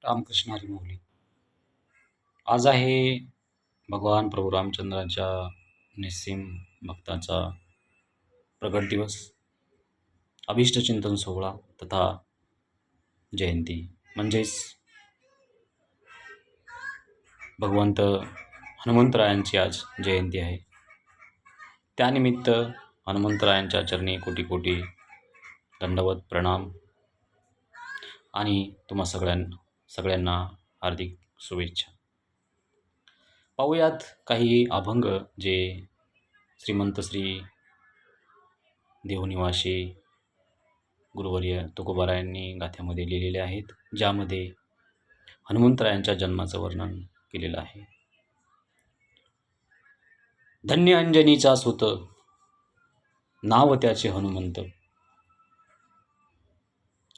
रामकृष्ण हरी माऊली. आज आहे भगवान प्रभू रामचंद्राच्या निस्सीम भक्ताचा प्रगट दिवस, अभिष्ट चिंतन सोहळा तथा जयंती म्हणजेच भगवंत हनुमंतरायांची आज जयंती आहे. त्यानिमित्त हनुमंतरायांच्या चरणी कोटी कोटी दंडवत प्रणाम आणि तुम्हा सगळ्यांना हार्दिक शुभेच्छा. पाहूयात काही अभंग जे श्रीमंत श्री देवनिवासी गुरुवर्य तुकोबारायांनी गाथ्यामध्ये लिहिलेले आहेत, ज्यामध्ये हनुमंतरायांच्या जन्माचं वर्णन केलेलं आहे. धन्य अंजनीचा सुत, नाव त्याचे हनुमंत.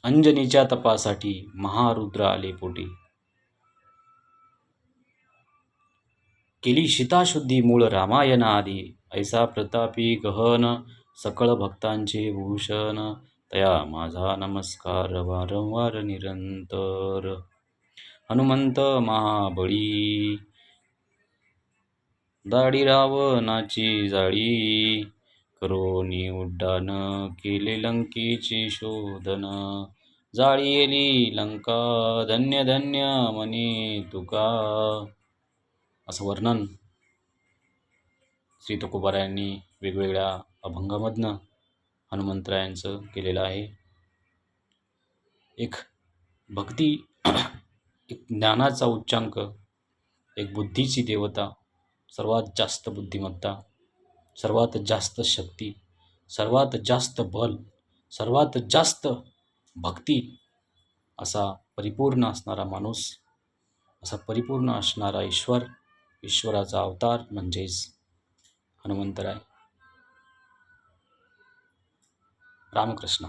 अंजनीच्या तपासाठी महारुद्र आले पोटी. केली सीताशुद्धी मूळ रामायण आदी. ऐसा प्रतापी गहन सकळ भक्तांचे भूषण. तया माझा नमस्कार वारंवार निरंतर. हनुमंत महाबळी, दाढी रावणाची जाळी. करोनी उड्डाण केले लंकेचे शोधन. जाळी लंका धन्य धन्य म्हणे तुका. असं वर्णन श्री तुकोबारायांनी वेगवेगळ्या अभंगामधनं हनुमंतरायांचं केलेलं आहे. एक भक्ती, एक ज्ञानाचा उच्चांक, एक बुद्धीची देवता, सर्वात जास्त बुद्धिमत्ता, सर्वात जास्त शक्ती, सर्वात जास्त बल, सर्वात जास्त भक्ती असा परिपूर्ण असणारा माणूस, असा परिपूर्ण असणारा ईश्वराचा अवतार म्हणजेच हनुमंतराय. रामकृष्ण.